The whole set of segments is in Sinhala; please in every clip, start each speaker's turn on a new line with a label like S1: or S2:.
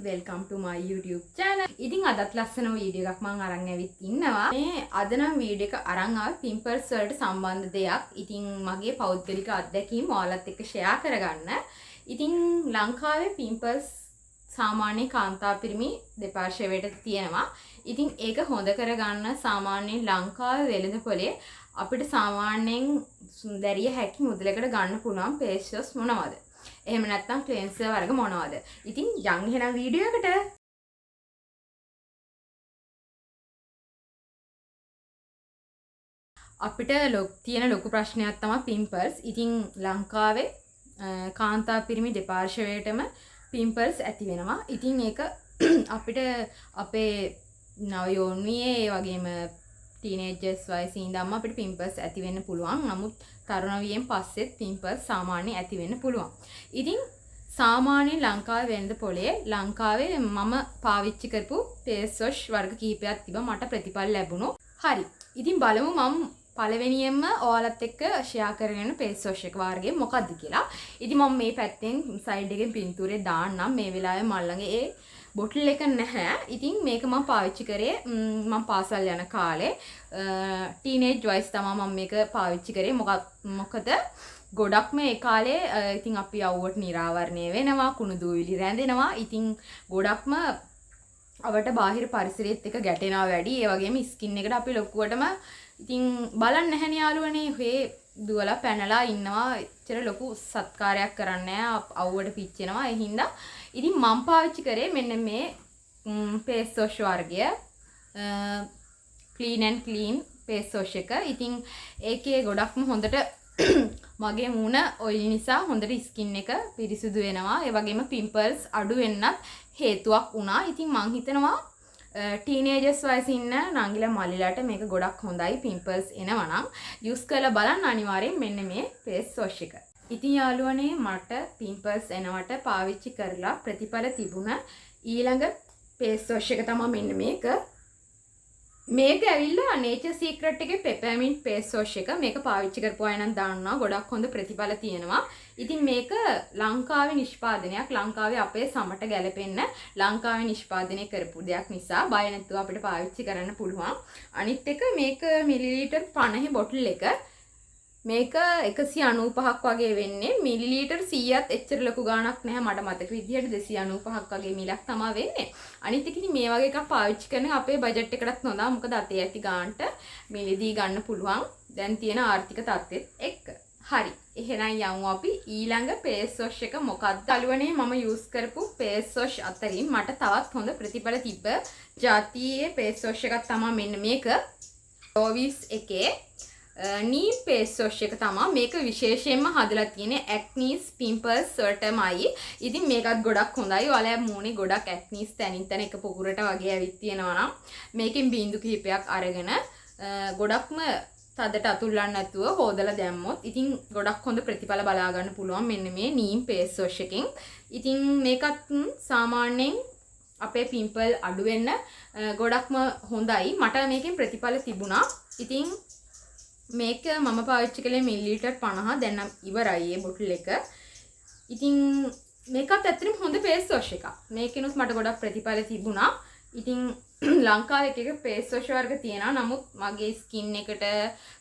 S1: welcome to my YouTube channel. ඉතින් අදත් ලස්සන වීඩියෝ එකක් මම අරන් ඇවිත් ඉන්නවා. මේ අද නම් වීඩියෝ එක අරන් ආවේ පිම්පල්ස් වලට සම්බන්ධ දෙයක්. ඉතින් මගේ පෞද්ගලික අත්දැකීම් ඔයාලත් එක්ක ෂෙයා කරගන්න. ඉතින් ලංකාවේ පිම්පල්ස් සාමාන්‍ය කාන්තා පිරිමි දෙපාර්ශ්වයට තියෙනවා. ඉතින් ඒක හොඳ කරගන්න සාමාන්‍යයෙන් ලංකාවේ වෙළඳපොලේ අපිට සාමාන්‍යයෙන් දැරිය හැකි මුදලකට ගන්න පුළුවන් පේස්ටස් මොනවද? එහෙම නැත්නම් ක්ලෙන්සර් වර්ග මොනවද? ඉතින් යන් එහෙනම් වීඩියෝ එකට. අපිට තියෙන ලොකු ප්‍රශ්නයක් තමයි පිම්පල්ස්. ඉතින් ලංකාවේ කාන්තා පිරිමි දෙපාර්ශ්වයටම පිම්පල්ස් ඇති වෙනවා. ඉතින් ඒක අපිට අපේ නව යෝනියේ ඒ වගේම ටීනේජර්ස් වයසේ ඉඳන්ම අපිට පිම්පල්ස් ඇති වෙන්න පුළුවන්. නමුත් තරුණ වියෙන් පස්සෙත් පිම්පල්ස් සාමාන්‍ය ඇති වෙන්න පුළුවන්. ඉතින් සාමාන්‍ය ලංකාවේ වෙළඳ පොලේ ලංකාවේ මම පාවිච්චි කරපු ෆේස් වොෂ් වර්ග කිහිපයක් තිබ්බා. මට ප්‍රතිඵල ලැබුණා. හරි. ඉතින් බලමු මම පළවෙනියෙන්ම ඔයාලත් එක්ක ෂෙයා කරගෙන ෆේස් වොෂ් එක වාර්ගය මොකක්ද කියලා. ඉතින් මම මේ පැත්තෙන් සයිඩ් එකෙන් පින්තූරේ දාන්නම්. මේ වෙලාවේ මල් ළඟ ඒ බොටල් එක නැහැ. ඉතින් මේක මම පාවිච්චි කරේ මම පාසල් යන කාලේ ටීනේජ් වයස තමයි මම මේක පාවිච්චි කරේ. මොකද ගොඩක්ම ඒ කාලේ ඉතින් අපි අවුවට නිරාවරණය වෙනවා, කුණු දූවිලි රැඳෙනවා. ඉතින් ගොඩක්ම අවට බාහිර පරිසරයත් එක්ක ගැටෙනවා වැඩි. ඒ වගේම ස්කින් එකට අපි ලොකුවටම ඉතින් බලන්නේ නැහැනේ යාළුවනේ. ඔහේ දුවලා පැනලා ඉන්නවා. එච්චර ලොකු සත්කාරයක් කරන්නේ නැහැ. අවුවට පිච්චෙනවා. ඒ හින්දා ඉතින් මම පාවිච්චි කරේ මෙන්න මේ ෆේස් වොෂ් වර්ගය clean and clean face wash එක. ඉතින් ඒකේ ගොඩක්ම හොඳට මගේ මූණ ඔයිලි නිසා හොඳට ස්කින් එක පිරිසිදු වෙනවා. ඒ වගේම පිම්පල්ස් අඩු වෙන්නත් හේතුවක් වුණා. ඉතින් මං හිතනවා ටීනේජර්ස් වයසේ ඉන්න නංගිලා මල්ලිලාට මේක ගොඩක් හොඳයි. පිම්පල්ස් එනවා නම් යූස් කරලා බලන්න අනිවාර්යෙන් මෙන්න මේ ෆේස් වොෂ් එක. ඉතින් යාළුවනේ මට පිම්පල්ස් එනවට පාවිච්චි කරලා ප්‍රතිඵල තිබුණ ඊළඟ ෆේස් වොෂ් එක තමයි මෙන්න මේක. මේක ඇවිල්ලා නේචර් සීක්‍රට් එකේ පෙපර්මින්ට් ෆේස් වොෂ් එක. මේක පාවිච්චි කරපු අය නම් දන්නවා ගොඩක් හොඳ ප්‍රතිඵල තියෙනවා. ඉතින් මේක ලංකාවේ නිෂ්පාදනයක්. ලංකාවේ අපේ සමට ගැලපෙන්න ලංකාවේ නිෂ්පාදනය කරපු දෙයක් නිසා බය නැතුව අපිට පාවිච්චි කරන්න පුළුවන්. අනිත් එක මේක මිලිලීටර් 50 බොටල් එක. මේක 195ක් වගේ වෙන්නේ. මිලිලීටර් 100ත් එච්චර ලොකු ගාණක් නැහැ. මට මතක විදිහට 295ක් වගේ මිලක් තමයි වෙන්නේ. අනිත් එක ඉතින් මේ වගේ එකක් පාවිච්චි කරන අපේ බජට් එකටත් හොඳා. මොකද අතේ ඇති ගාණට මිලදී ගන්න පුළුවන් දැන් තියෙන ආර්ථික තත්ත්වෙත් එක්ක. හරි. එහෙනම් යමු අපි ඊළඟ ෆේස් වොෂ් එක මොකක්ද? අලුවනේ මම යූස් කරපු ෆේස් වොෂ් අතරින් මට තවත් හොඳ ප්‍රතිඵල තිබ්බ ජාතියේ ෆේස් වොෂ් එකක් තමයි මෙන්න මේක. ලෝවිස් එකේ නීම් ෆේස් වොෂ් එක තමයි. මේක විශේෂයෙන්ම හදලා තියෙන්නේ ඇක්නීස් පිම්පල්ස් වලටමයි. ඉතින් මේකත් ගොඩක් හොඳයි. ඔයාලා මූණේ ගොඩක් ඇක්නීස් තනින් තන එක පොකුරට වගේ ඇවිත් තියෙනවා නම් මේකෙන් බින්දු කිහිපයක් අරගෙන ගොඩක්ම තදට අතුල්ලන්න නැතුව හොදලා දැම්මොත් ඉතින් ගොඩක් හොඳ ප්‍රතිඵල බලා ගන්න පුළුවන් මෙන්න මේ නීම් ෆේස් වොෂ් එකෙන්. ඉතින් මේකත් සාමාන්‍යයෙන් අපේ පිම්පල් අඩු වෙන්න ගොඩක්ම හොඳයි. මට මේකෙන් ප්‍රතිඵල තිබුණා. ඉතින් මේක මම පාවිච්චි කළේ මිලිලීටර් 50. දැන් නම් ඉවරයි මේ බොටල් එක. ඉතින් මේකත් ඇත්තටම හොඳ ෆේස් වොෂ් එකක්. මේකෙනුත් මට ගොඩක් ප්‍රතිඵල තිබුණා. ඉතින් ලංකාවේ එක ෆේස් වොෂ් වර්ග තියෙනවා. නමුත් මගේ ස්කින් එකට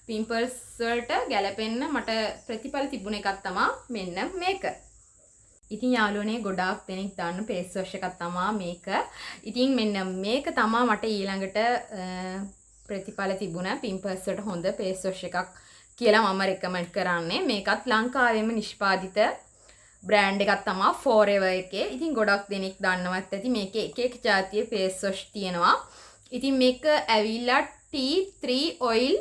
S1: පිම්පල්ස් වලට ගැලපෙන්න මට ප්‍රතිඵල තිබුණ එකක් තමයි මෙන්න මේක. ඉතින් යාළුවනේ ගොඩාක් දෙනෙක් දාන්න ෆේස් වොෂ් එකක් තමයි මේක. ඉතින් මෙන්න මේක තමයි මට ඊළඟට ප්‍රතිඵල තිබුණ පිම්පල්ස් වලට හොඳ ෆේස් වොෂ් එකක් කියලා මම රෙකමන්ඩ් කරන්නේ. මේකත් ලංකාවේම නිෂ්පාදිත බ්‍රෑන්ඩ් එකක් තමයි Forever එකේ. ඉතින් ගොඩක් දෙනෙක් දන්නවත් ඇති මේකේ එක එක ජාතියේ ෆේස් වොෂ් තියෙනවා. ඉතින් මේක ඇවිල්ලා T3 oil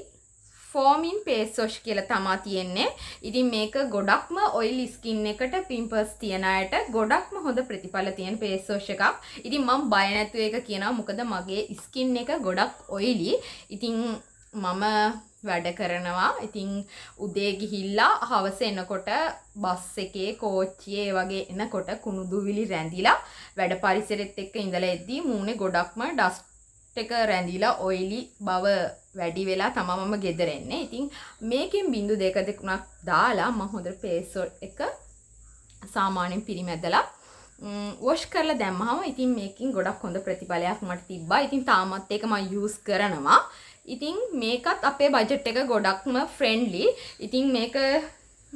S1: foaming face wash කියලා තමයි තියෙන්නේ. ඉතින් මේක ගොඩක්ම ඔයිලි ස්කින් එකට පිම්පල්ස් තියන අයට ගොඩක්ම හොඳ ප්‍රතිඵල තියෙන ෆේස් වොෂ් එකක්. ඉතින් මම බය නැතුව ඒක කියනවා. මොකද මගේ ස්කින් එක ගොඩක් ඔයිලි. ඉතින් මම වැඩ කරනවා. ඉතින් උදේ ගිහිල්ලා හවස එනකොට බස් එකේ කෝච්චියේ වගේ එනකොට කුණු දුවිලි රැඳිලා වැඩ පරිසරෙත් එක්ක ඉඳලා එද්දී මූණේ ගොඩක්ම ඩස්ට් එක රැඳිලා ඔයිලි බව වැඩි වෙලා තමයි මම ගෙදර එන්නේ. ඉතින් මේකෙන් බින්දු දෙක දෙකක් දාලා මම හොඳට ෆේස් එක සාමාන්‍යයෙන් පිරිමැදලා වොෂ් කරලා දැම්මහම ඉතින් මේකෙන් ගොඩක් හොඳ ප්‍රතිඵලයක් මට තිබ්බා. ඉතින් තාමත් ඒක මම යූස් කරනවා. ඉතින් මේකත් අපේ බජට් එක ගොඩක්ම ෆ්‍රෙන්ඩ්ලි. ඉතින් මේක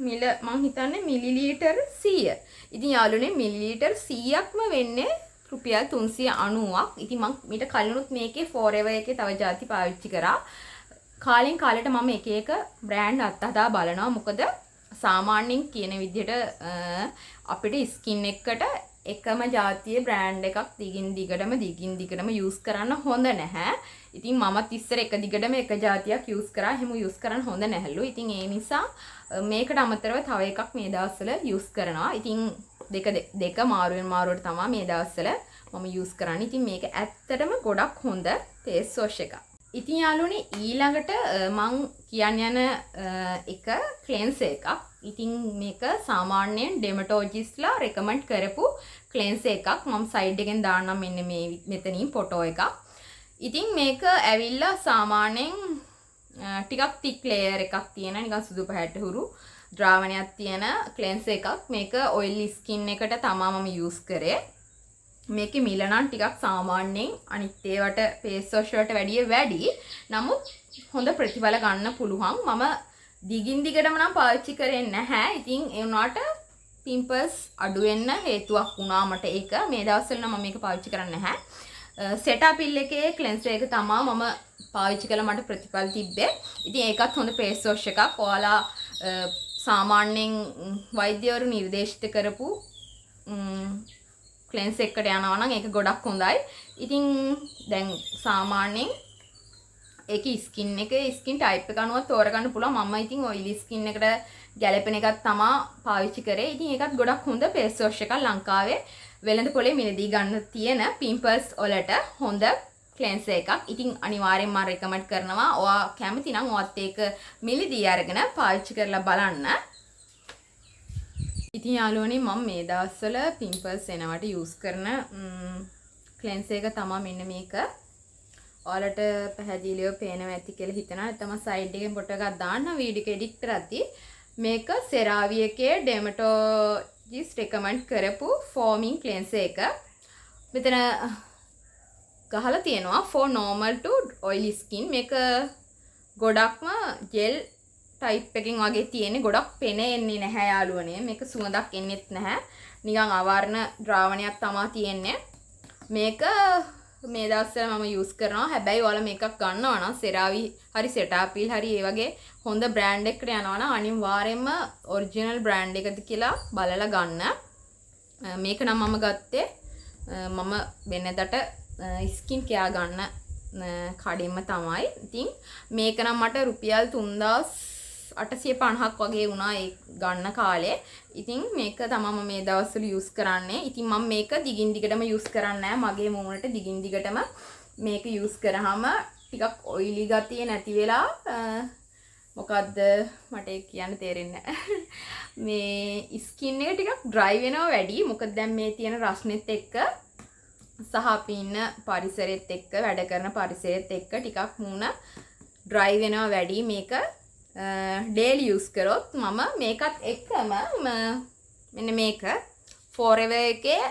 S1: මිල මං හිතන්නේ මිලිලීටර් 100. ඉතින් යාළුවනේ මිලිලීටර් 100ක්ම වෙන්නේ රුපියල් 390ක්. ඉතින් මං මීට කලිනුත් මේකේ Forever එකේ තව જાති පාවිච්චි කරා. කාලෙන් කාලෙට මම එක එක බ්‍රෑන්ඩ් අත්හදා බලනවා. මොකද සාමාන්‍යයෙන් කියන විදිහට අපිට ස්කින් එකට එකම જાතියේ බ්‍රෑන්ඩ් එකක් දිගින් දිගටම යූස් කරන්න හොඳ නැහැ. ඉතින් මමත් ඉස්සර එක දිගටම එක જાතියක් යූස් කරා. එහෙම යූස් කරන්න හොඳ නැහැලු. ඉතින් ඒ නිසා මේකට අමතරව තව එකක් මේ දවස්වල යූස් කරනවා. ඉතින් දෙක මාරුවෙන් මාරුවට තමයි මේ දවස්වල මම යූස් කරන්නේ. ඉතින් මේක ඇත්තටම ගොඩක් හොඳ ෆේස් වොෂ් එකක්. ඉතින් යාළුවනේ ඊළඟට මං කියන්න යන එක ක්ලෙන්සර් එකක්. ඉතින් මේක සාමාන්‍යයෙන් ඩෙමටොලොජිස්ට්ලා රෙකමන්ඩ් කරපු ක්ලෙන්සර් එකක්. මම සයිඩ් එකෙන් දාන්නම් මෙන්න මේ මෙතනින් ෆොටෝ එකක්. ඉතින් මේක ඇවිල්ලා සාමාන්‍යයෙන් ටිකක් තික් ලේයර් එකක් තියෙන නිකන් සුදු පැහැට හුරු ද්‍රාවණයක් තියෙන ක්ලෙන්සර් එකක්. මේක ඔයිලි ස්කින් එකට තමයි මම යූස් කරේ. මේකේ මිල නම් ටිකක් සාමාන්‍යයෙන් අනිත් ඒවට ෆේස් වොෂ් වලට වැඩිය වැඩි. නමුත් හොඳ ප්‍රතිඵල ගන්න පුළුවන්. මම දිගින් දිගටම නම් පාවිච්චි කරේ නැහැ. ඉතින් ඒ වුණාට පිම්පල්ස් අඩු වෙන්න හේතුවක් වුණා මට ඒක. මේ දවස්වල නම් මම මේක පාවිච්චි කරන්නේ නැහැ. සෙටාපිල් එකේ ක්ලෙන්සර් එක තමයි මම පාවිච්චි කළා. මට ප්‍රතිඵල තිබ්බේ. ඉතින් ඒකත් හොඳ ෆේස් වොෂ් එකක්. ඔයාලා සාමාන්‍යයෙන් වෛද්‍යවරු නිර්දේශිත කරපු ක්ලෙන්සර් එකට යනවා නම් ඒක ගොඩක් හොඳයි. ඉතින් දැන් සාමාන්‍යයෙන් ඒකේ ස්කින් ටයිප් එක අනුව තෝරගන්න පුළුවන්. මම ඉතින් ඔයිලි ස්කින් එකට ගැලපෙන එකක් තමයි පාවිච්චි කරේ. ඉතින් ඒකත් ගොඩක් හොඳ ෆේස් වොෂ් එකක්. ලංකාවේ වෙළඳ පොලේ මිලදී ගන්න තියෙන පිම්පල්ස් වලට හොඳ ක්ලෙන්සර් එකක්. ඉතින් අනිවාර්යෙන්ම මම රෙකමන්ඩ් කරනවා. ඔයා කැමති නම් ඔයත් ඒක මිලදී අරගෙන පාවිච්චි කරලා බලන්න. ඉතින් යාළුවනේ මම මේ දවස්වල පිම්පල්ස් එනවට යූස් කරන ක්ලෙන්සර් එක තමයි මෙන්න මේක. ඔයාලට පැහැදිලිව පේනවා ඇති කියලා හිතනවා. නැත්නම් සයිඩ් එකෙන් ෆොටෝ එකක් දාන්න වීඩියෝ එක එඩිට් කරද්දී මේක සෙරාවි එකේ ඩෙමටොලොජිස්ට් රෙකමන්ඩ් කරපු ෆෝමින් ක්ලෙන්සර් එක. මෙතන ගහලා තියෙනවා for normal to oily skin. මේක ගොඩක්ම ජෙල් ටයිප් එකකින් වගේ තියෙන්නේ. ගොඩක් පෙන එන්නේ නැහැ යාළුවනේ. මේක සුවඳක් එන්නේත් නැහැ. නිකන් ආවරණ ද්‍රාවණයක් තමයි තියෙන්නේ. මේක මේ දවස්වල මම යූස් කරනවා. හැබැයි ඔයාලා මේකක් ගන්නවා නම් සෙරාවි හරි සෙටාපිල් හරි ඒ වගේ හොඳ බ්‍රෑන්ඩ් එකකට යනවා නම් අනිවාර්යයෙන්ම ඔරිජිනල් බ්‍රෑන්ඩ් එකද කියලා බලලා ගන්න. මේක නම් මම ගත්තේ මම වෙනදට ස්කින් කෙයා ගන්න කඩෙම තමයි. ඉතින් මේක නම් මට රුපියල් 3850ක් වගේ වුණා ඒ ගන්න කාලේ. ඉතින් මේක තමයි මම මේ දවස්වල යූස් කරන්නේ. ඉතින් මම මේක දිගින් දිගටම යූස් කරන්නේ නැහැ. මගේ මූණට දිගින් දිගටම මේක යූස් කරාම ටිකක් ඔයිලි ගතිය නැති වෙලා මොකද්ද මට ඒක කියන්න තේරෙන්නේ නැහැ. මේ ස්කින් එක ටිකක් ඩ්‍රයි වෙනවා වැඩි. මොකද දැන් මේ තියෙන රස්නෙත් එක්ක සහ අපි ඉන්න පරිසරෙත් එක්ක වැඩ කරන පරිසරෙත් එක්ක ටිකක් මූණ ඩ්‍රයි වෙනවා වැඩි. මේක ඩේලි යූස් කරොත් මම මේකත් එක්කම මෙන්න මේක Forever එකේ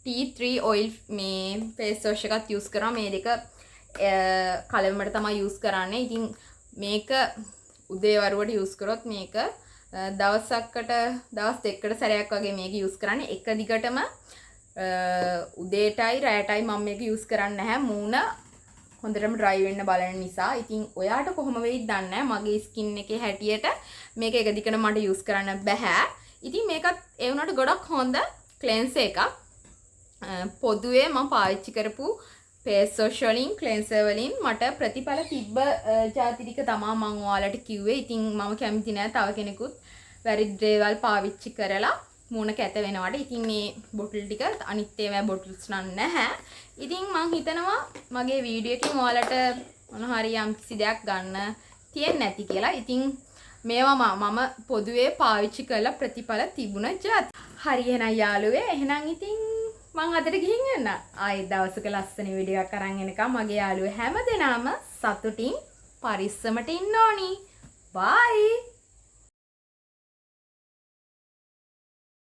S1: T3 oil මේ face wash එකත් යූස් කරනවා. මේ දෙක කලවමට තමයි යූස් කරන්නේ. ඉතින් මේක උදේ වරුවට යූස් කරොත් මේක දවස් දෙකකට සැරයක් වගේ මේක යූස් කරන්නේ. එක දිගටම උදේටයි රැටයි මම මේක යූස් කරන්නේ නැහැ. මූණ හොඳටම ඩ්‍රයි වෙන්න බලන නිසා. ඉතින් ඔයාට කොහොම වෙයිද දන්නේ නැහැ. මගේ ස්කින් එකේ හැටියට මේක එක දිගට මට යූස් කරන්න බෑ. ඉතින් මේකත් ඒ වුණාට ගොඩක් හොඳ ක්ලෙන්සර් එකක්. පොදුවේ මම පාවිච්චි කරපු ෆේස් වොෂ් වලින් ක්ලෙන්සර් වලින් මට ප්‍රතිඵල තිබ්බ જાති ටික තමයි මම ඔයාලට කිව්වේ. ඉතින් මම කැමති නෑ තව කෙනෙකුත් වැරදි දේවල් පාවිච්චි කරලා මූණ කැත වෙනවට. ඉතින් මේ බොටල් ටික අනිත් ඒවා බොටල්ස් නැහැ. ඉතින් මම හිතනවා මගේ වීඩියෝ එකෙන් ඔයාලට මොන හරි යම්කිසි දෙයක් ගන්න තියෙන්නේ නැති කියලා. ඉතින් මේවා මම පොදුවේ පාවිච්චි කරලා ප්‍රතිඵල තිබුණ જાති. හරි එහෙනම් යාළුවේ එහෙනම් ඉතින් මං අදට ගිහින් යන්න. ආයෙ දවසක ලස්සන වීඩියෝ එකක් අරන් එනකම් මගේ යාළුවෝ හැමදෙනාම සතුටින් පරිස්සමට ඉන්න ඕනි. බයි.